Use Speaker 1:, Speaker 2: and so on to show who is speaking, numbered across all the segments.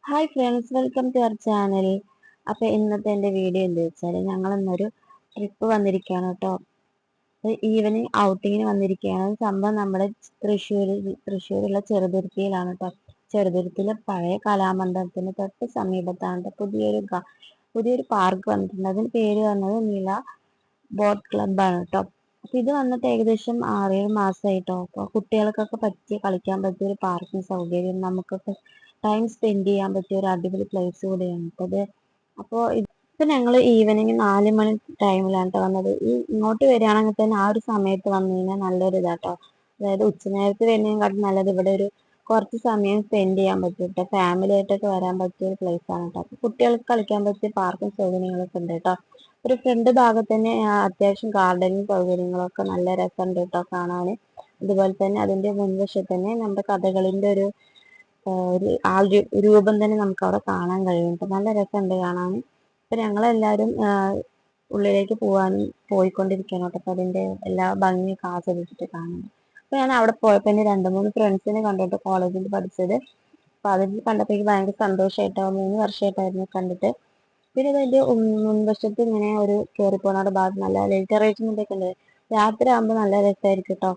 Speaker 1: Hi friends, welcome to our channel. അപ്പോൾ ഇന്നത്തെ എൻ്റെ വീഡിയോ എന്താ വെച്ചാൽ ഞങ്ങൾ ഇന്നൊരു ട്രിപ്പ് വന്നിരിക്കുകയാണ് കേട്ടോ. ഈവനിങ് ഔട്ടിങ്ങിന് വന്നിരിക്കുകയാണ്. സംഭവം നമ്മുടെ തൃശ്ശൂരുള്ള ചെറുതുരുത്തിയിലാണ് കേട്ടോ. ചെറുതുരുത്തിയിലെ പഴയ കലാമണ്ഡലത്തിന് തൊട്ട് സമീപത്താണ് ട്ടോ പുതിയൊരു പാർക്ക് വന്നിട്ടുണ്ട്. അതിന് പേര് വന്നത് നില ബോട്ട് ക്ലബ്ബാണ് കേട്ടോ. അപ്പോൾ ഇത് വന്നിട്ട് ഏകദേശം 6-7 മാസമായിട്ടോ. അപ്പോൾ കുട്ടികൾക്കൊക്കെ കളിക്കാൻ പറ്റിയ ഒരു പാർക്കിംഗ് സൗകര്യം, നമുക്കൊക്കെ ടൈം സ്പെൻഡ് ചെയ്യാൻ പറ്റിയ ഒരു അടിപൊളി പ്ലേസ് കൂടിയാണ് ട്ടോ ഇത്. അപ്പോൾ ഇപ്പം ഞങ്ങൾ ഈവനിങ് 4 മണി ടൈമിലാണ് ട്ടോ വന്നത്. ഇങ്ങോട്ട് വരികയാണെങ്കിൽ തന്നെ ആ ഒരു സമയത്ത് വന്നു കഴിഞ്ഞാൽ നല്ലൊരു ഇതാട്ടോ. അതായത് ഉച്ചനേരത്ത് വരുന്നതിനെക്കാട്ടും നല്ലത് ഇവിടെ ഒരു കുറച്ച് സമയം സ്പെൻഡ് ചെയ്യാൻ പറ്റും കേട്ടോ. ഫാമിലി ആയിട്ടൊക്കെ വരാൻ പറ്റിയ ഒരു പ്ലേസ് ആണ് കേട്ടോ. അപ്പോൾ കുട്ടികൾക്ക് കളിക്കാൻ പറ്റിയ പാർക്കും സൗകര്യങ്ങളൊക്കെ ഉണ്ട് കേട്ടോ. ഒരു ഫ്രണ്ട് ഭാഗത്ത് തന്നെ അത്യാവശ്യം ഗാർഡനിങ് സൗകര്യങ്ങളൊക്കെ നല്ല രസമുണ്ട് കേട്ടോ കാണാൻ. അതുപോലെ തന്നെ അതിൻ്റെ മുൻവശത്ത് തന്നെ നമ്മുടെ കഥകളിൻ്റെ ഒരു രൂപം തന്നെ നമുക്ക് അവിടെ കാണാൻ കഴിയും ട്ടോ. നല്ല രസമുണ്ട് കാണാൻ. അപ്പം ഞങ്ങളെല്ലാവരും ഉള്ളിലേക്ക് പോയിക്കൊണ്ടിരിക്കുകയാണ് കേട്ടോ. അപ്പം അതിൻ്റെ എല്ലാ ഭംഗിയൊക്കെ ആസ്വദിച്ചിട്ട് കാണുന്നത്. അപ്പോൾ ഞാൻ അവിടെ പോയപ്പോൾ എൻ്റെ 2-3 ഫ്രണ്ട്സിനെ കണ്ടിട്ട്, കോളേജിൽ പഠിച്ചത്. അപ്പോൾ അതിൽ കണ്ടപ്പോൾ എനിക്ക് ഭയങ്കര സന്തോഷമായിട്ടോ. 3 വർഷമായിട്ടായിരുന്നു കണ്ടിട്ട്. പിന്നെ അതിൻ്റെ മുൻവശത്ത് ഇങ്ങനെ ഒരു കയറിപ്പോകുന്ന ഭാഗത്ത് നല്ല ലൈറ്റ് അറേഞ്ച്മെന്റ് ഒക്കെ ഉണ്ട്. രാത്രി ആകുമ്പോൾ നല്ല രസമായിരിക്കും കേട്ടോ.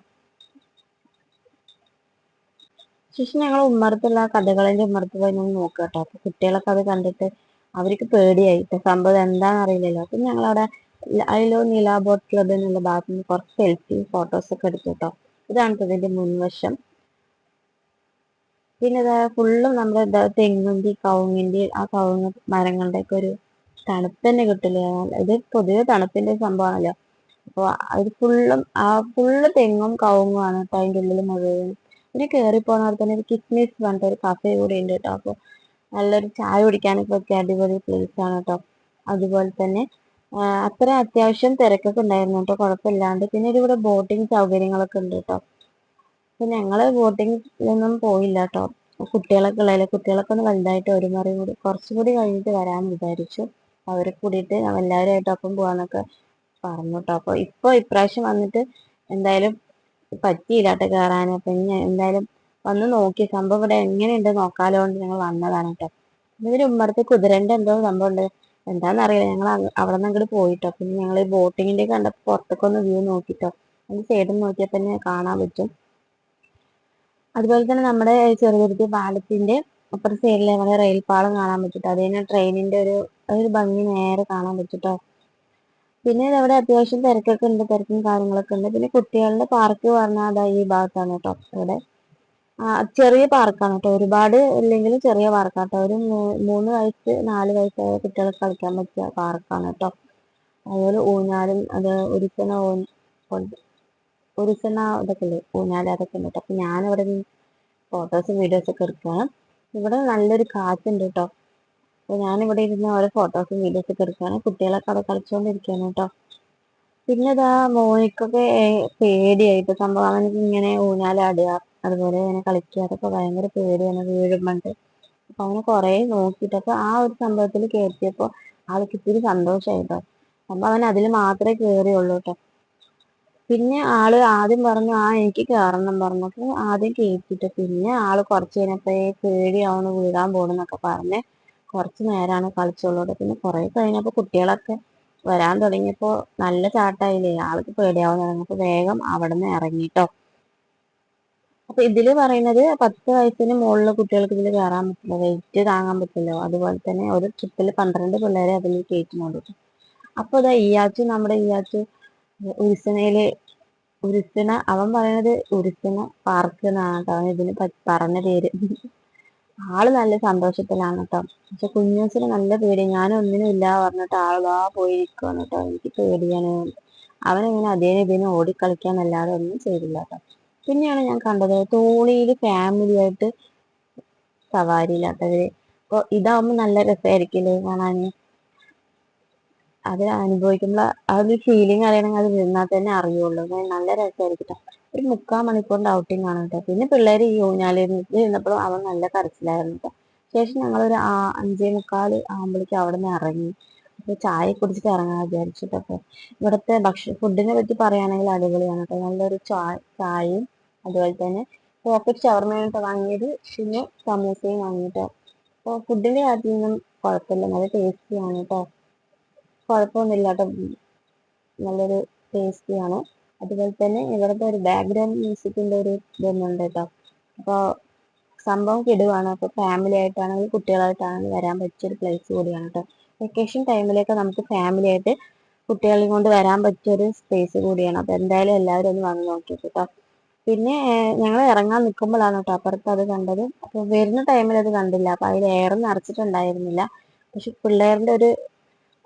Speaker 1: ശേഷം ഞങ്ങൾ ഉമ്മറത്തുള്ള കഥകളിന്റെ ഉമ്മറത്ത് പോയി നിന്ന് നോക്കുക കേട്ടോ. അപ്പൊ കുട്ടികളൊക്കെ അത് കണ്ടിട്ട് അവർക്ക് പേടിയായി ട്ടോ. സംഭവം എന്താണെന്ന് അറിയില്ലല്ലോ. അപ്പം ഞങ്ങളവിടെ അതിലോ നില ബോട്ട് ക്ലബ് എന്നുള്ള ഭാഗത്ത് നിന്ന് കുറച്ച് സെൽഫി ഫോട്ടോസ് ഒക്കെ എടുത്തു കേട്ടോ. ഇതാണ് ട്ടോ ഇതിന്റെ മുൻവശം. പിന്നെ ഇതാ ഫുള്ളും നമ്മുടെ തെങ്ങിന്റെ കവുങ്ങിന്റെ ആ കവുങ്ങ് മരങ്ങളുടെ ഒക്കെ ഒരു തണുപ്പ് തന്നെ കിട്ടില്ല. ഇത് പൊതുവെ തണുപ്പിന്റെ സംഭവമാണല്ലോ. അപ്പോൾ അത് ഫുള്ള് തെങ്ങും കവുങ്ങുമാണ് കേട്ടോ അതിൻ്റെ ഉള്ളിൽ മുഴുവൻ. പിന്നെ കയറി പോകുന്നവിടെ തന്നെ ഒരു കിസ്മിസ് പറഞ്ഞിട്ട് ഒരു കഫേ കൂടി ഉണ്ട് കേട്ടോ. അപ്പോൾ നല്ലൊരു ചായ കുടിക്കാനൊക്കെ പറ്റിയ അടിപൊളി പ്ലേസ് ആണ് കേട്ടോ. അതുപോലെ തന്നെ അത്ര അത്യാവശ്യം തിരക്കൊക്കെ ഉണ്ടായിരുന്നു കേട്ടോ, കുഴപ്പമില്ലാണ്ട്. പിന്നെ ഇവിടെ ബോട്ടിങ് സൗകര്യങ്ങളൊക്കെ ഉണ്ട് കേട്ടോ. അപ്പൊ ഞങ്ങള് ബോട്ടിങ്ങിലൊന്നും പോയില്ല കേട്ടോ. കുട്ടികളൊക്കെ ഉള്ളതല്ലേ, കുട്ടികളൊക്കെ ഒന്ന് വലുതായിട്ട് ഒരു മറി കൂടി കുറച്ചുകൂടി കഴിഞ്ഞിട്ട് വരാമെന്ന് വിചാരിച്ചു. അവരെ കൂടിയിട്ട് എല്ലാവരുമായിട്ട് ഒപ്പം പോകാന്നൊക്കെ പറഞ്ഞു കേട്ടോ. അപ്പോൾ ഇപ്രാവശ്യം വന്നിട്ട് എന്തായാലും പറ്റിയില്ല കേട്ടോ കയറാൻ. അപ്പം ഇനി എന്തായാലും വന്ന് നോക്കി സംഭവം ഇവിടെ എങ്ങനെയുണ്ട് നോക്കാലോ കൊണ്ട് ഞങ്ങൾ വന്നതാണ് കേട്ടോ. ഇതിന് ഉമ്മറത്ത് കുതിരന്റെ എന്തോ സംഭവം ഉണ്ട്, എന്താണെന്നറിയില്ല. ഞങ്ങൾ അവിടെ നിന്ന് അങ്ങോട്ട് പോയിട്ടോ. പിന്നെ ഞങ്ങൾ ബോട്ടിങ്ങിന്റെ കണ്ടപ്പോൾ പുറത്തൊക്കെ ഒന്ന് വ്യൂ നോക്കിട്ടോ. അതിന് സൈഡിൽ നോക്കിയപ്പോൾ തന്നെ കാണാൻ പറ്റും. അതുപോലെ തന്നെ നമ്മുടെ ചെറുതുരുത്തി പാലത്തിന്റെ അപ്പുറത്തെ സൈഡിൽ നമ്മുടെ റെയിൽ പാളം കാണാൻ പറ്റും. അത് തന്നെ ട്രെയിനിന്റെ ഒരു ഭംഗി നേരെ കാണാൻ പറ്റും. പിന്നെ അവിടെ അത്യാവശ്യം തിരക്കൊക്കെ ഉണ്ട്, തിരക്കും കാര്യങ്ങളൊക്കെ ഉണ്ട്. പിന്നെ കുട്ടികളുടെ പാർക്ക് പറഞ്ഞാൽ അതാ ഈ ഭാഗത്താണ് കേട്ടോ. ഇവിടെ ചെറിയ പാർക്കാണ് കേട്ടോ, ഒരുപാട് ഇല്ലെങ്കിലും ചെറിയ പാർക്കാട്ടോ. ഒരു 3 വയസ്സ് 4 വയസ്സായ കുട്ടികൾക്ക് കളിക്കാൻ പറ്റിയ പാർക്കാണ് കേട്ടോ. അതുപോലെ ഊഞ്ഞാലും അത് ഒരിസന ഇതൊക്കെ ഉണ്ട്, ഊഞ്ഞാല് അതൊക്കെ ഉണ്ട് കേട്ടോ. അപ്പൊ ഞാനിവിടെ ഫോട്ടോസും വീഡിയോസും ഒക്കെ എടുക്കുകയാണ്. ഇവിടെ നല്ലൊരു കാറ്റുണ്ട് കേട്ടോ. അപ്പൊ ഞാനിവിടെ ഇരുന്ന് ഓരോ ഫോട്ടോസും വീഡിയോസും ഒക്കെ എടുക്കുകയാണ്. കുട്ടികളൊക്കെ അവിടെ കളിച്ചുകൊണ്ടിരിക്കുകയാണ് കേട്ടോ. പിന്നെ ഇതാ മോനിക്കൊക്കെ പേടിയായിട്ട് സംഭവം. അവനക്ക് ഇങ്ങനെ ഊഞ്ഞാലാടുക അതുപോലെ ഇങ്ങനെ കളിക്കുക അതൊക്കെ ഭയങ്കര പേടിയാണ്, വീഴുമ്പോണ്ട്. അപ്പൊ അവനെ കുറെ നോക്കിയിട്ട് അപ്പൊ ആ ഒരു സംഭവത്തിൽ കയറ്റിയപ്പോ ആൾക്ക് ഇത്തിരി സന്തോഷമായിട്ടോ. അപ്പൊ അവൻ അതിൽ മാത്രമേ കയറിയുള്ളൂ കേട്ടോ. പിന്നെ ആള് ആദ്യം പറഞ്ഞു എനിക്ക് കയറണം പറഞ്ഞപ്പോ ആദ്യം കയറ്റിട്ട്, പിന്നെ ആള് കുറച്ച് കഴിഞ്ഞപ്പോ പേടിയാവുന്നു വീഴാൻ പോണെന്നൊക്കെ പറഞ്ഞ് കുറച്ച് നേരമാണ് കളിച്ചുള്ളൂ. പിന്നെ കുറെ കഴിഞ്ഞപ്പോ കുട്ടികളൊക്കെ വരാൻ തുടങ്ങിയപ്പോ നല്ല ചാട്ടായില്ലേ, ആൾക്ക് പേടിയാവാൻ തുടങ്ങിയപ്പോ വേഗം അവിടെ നിന്ന് ഇറങ്ങിട്ടോ. അപ്പൊ ഇതില് പറയുന്നത് 10 വയസ്സിന് മുകളിലുള്ള കുട്ടികൾക്ക് ഇതിൽ കയറാൻ പറ്റില്ല, വെയിറ്റ് താങ്ങാൻ പറ്റില്ലോ. അതുപോലെ തന്നെ ഒരു ട്രിപ്പിൽ 12 പിള്ളേരെ അതിൽ കയറ്റുന്നുള്ളൂ. അപ്പൊ ഇതാ നമ്മുടെ ഉരുസനയില് അവൻ പറയണത് ഉരുസന പാർക്ക് എന്നാണ് കേട്ടോ അവൻ ഇതിന് പറഞ്ഞ പേര്. ആള് നല്ല സന്തോഷത്തിലാണ് കേട്ടോ. പക്ഷെ കുഞ്ഞൂസിന് നല്ല പേടി, ഞാനൊന്നിനും ഇല്ല പറഞ്ഞിട്ട് ആളാ പോയിരിക്കുവാണ് കേട്ടോ. എനിക്ക് പേടിയാണ്. അവനിങ്ങനെ അതേനും ഇതിനും ഓടിക്കളിക്കാന്നല്ലാതെ ഒന്നും ചെയ്തില്ല കേട്ടോ. പിന്നെയാണ് ഞാൻ കണ്ടത് തോണിയിൽ ഫാമിലി ആയിട്ട് സവാരിയിലാട്ടോ ഇവര്. അപ്പൊ ഇതാവുമ്പോ നല്ല രസമായിരിക്കില്ലേ കാണാന്. അത് അനുഭവിക്കുമ്പോൾ ആ ഒരു ഫീലിംഗ് അറിയണമെങ്കിൽ അത് നിന്നാൽ തന്നെ അറിയുള്ളൂ. നല്ല രസമായിരിക്കും. ഒരു 3/4 മണിക്കൂറിന്റെ ഔട്ടിംഗ് ആണ് കേട്ടോ. പിന്നെ പിള്ളേർ ഈ ഊഞ്ഞാലിരുന്നിട്ട് ഇരുന്നപ്പോഴും അവൻ നല്ല കരച്ചിലായിരുന്നു കേട്ടോ. ശേഷം ഞങ്ങളൊരു 5:45 ആകുമ്പോഴേക്കും അവിടെ നിന്ന് ഇറങ്ങി. അപ്പൊ ചായ കുടിച്ചിട്ട് ഇറങ്ങാൻ വിചാരിച്ചിട്ടൊക്കെ. ഇവിടുത്തെ ഫുഡിനെ പറ്റി പറയുകയാണെങ്കിൽ അടിപൊളിയാണ് കേട്ടോ. നല്ലൊരു ചായയും അതുപോലെ തന്നെ പോക്കറ്റ് ഷവർമയായിട്ട് വാങ്ങിയത്, പിന്നെ സമൂസയും വാങ്ങിയിട്ടോ. അപ്പോൾ ഫുഡിന്റെ കാര്യത്തിലൊന്നും കുഴപ്പമില്ല, നല്ല ടേസ്റ്റിയാണ് കേട്ടോ, കുഴപ്പമൊന്നുമില്ല കേട്ടോ, നല്ലൊരു ടേസ്റ്റിയാണ്. അതുപോലെ തന്നെ ഇവിടുത്തെ ഒരു ബാക്ക്ഗ്രൗണ്ട് മ്യൂസിക്കിന്റെ ഒരു ഇതൊന്നുണ്ട് കേട്ടോ. അപ്പോൾ സംഭവം കിടുവാണ്. അപ്പോൾ ഫാമിലി ആയിട്ടാണെങ്കിലും കുട്ടികളായിട്ടാണെങ്കിലും വരാൻ പറ്റിയൊരു പ്ലേസ് കൂടിയാണ് കേട്ടോ. വെക്കേഷൻ ടൈമിലൊക്കെ നമുക്ക് ഫാമിലി ആയിട്ട് കുട്ടികളെയും കൊണ്ട് വരാൻ പറ്റിയൊരു സ്പേസ് കൂടിയാണ്. അപ്പോൾ എന്തായാലും എല്ലാവരും ഒന്ന് വന്ന് നോക്കിയിട്ട് കേട്ടോ. പിന്നെ ഞങ്ങൾ ഇറങ്ങാൻ നിൽക്കുമ്പോഴാണ് കേട്ടോ അപ്പുറത്ത് അത് കണ്ടത്. അപ്പോൾ വരുന്ന ടൈമിൽ അത് കണ്ടില്ല, അപ്പോൾ അതിൽ എയർ നിറച്ചിട്ടുണ്ടായിരുന്നില്ല. പക്ഷെ പിള്ളേരുടെ ഒരു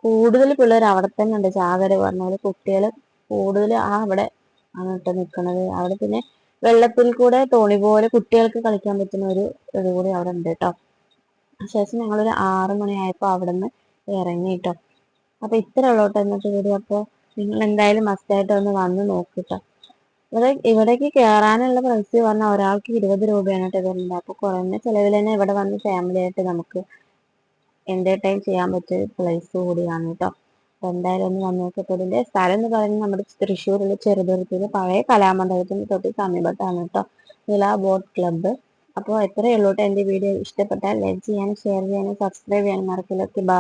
Speaker 1: കൂടുതൽ പിള്ളേർ അവിടെ തന്നെ ഉണ്ട്. ചാകര പറഞ്ഞ പോലെ കുട്ടികൾ കൂടുതൽ അവിടെ ആണ് കേട്ടോ നിൽക്കുന്നത്. അവിടെ പിന്നെ വെള്ളത്തിൽ കൂടെ തോണി പോലെ കുട്ടികൾക്ക് കളിക്കാൻ പറ്റുന്ന ഒരു ഇത് കൂടി അവിടെ ഉണ്ട് കേട്ടോ. ശേഷം ഞങ്ങളൊരു 6 മണിയായപ്പോൾ അവിടെ നിന്ന് ഇറങ്ങി കേട്ടോ. അപ്പോൾ ഇത്ര ഉള്ളോട്ടോ ഇന്നത്തെ വീഡിയോ. അപ്പോൾ നിങ്ങൾ എന്തായാലും മസ്റ്റായിട്ട് ഒന്ന് വന്ന് നോക്കിട്ടോ. ഇവിടേക്ക് കയറാനുള്ള പ്രൈസ് പറഞ്ഞാൽ ഒരാൾക്ക് 20 രൂപയാണ് കേട്ടോ വരുന്നത്. അപ്പോൾ കുറഞ്ഞ ചിലവിൽ തന്നെ ഇവിടെ വന്ന് ഫാമിലി ആയിട്ട് നമുക്ക് എന്റർടൈൻ ചെയ്യാൻ പറ്റിയ പ്ലേസ് കൂടിയാണ് കേട്ടോ. അപ്പോൾ എന്തായാലും ഒന്ന് വന്ന് നോക്കട്ടെ. ഇതിന്റെ സ്ഥലം എന്ന് പറയുന്നത് നമ്മുടെ തൃശ്ശൂരിലെ ചെറുതുരുത്തിയിലെ പഴയ കലാമണ്ഡലത്തിന് തൊട്ട് സമീപത്താണ് കേട്ടോ, നില ബോട്ട് ക്ലബ്ബ്. അപ്പോൾ എത്രയേ ഉള്ളൂ കേട്ടോ. എൻ്റെ വീഡിയോ ഇഷ്ടപ്പെട്ടാൽ ലൈക്ക് ചെയ്യാനും ഷെയർ ചെയ്യാനും സബ്സ്ക്രൈബ് ചെയ്യാനും മറക്കില്ല. Okay, by.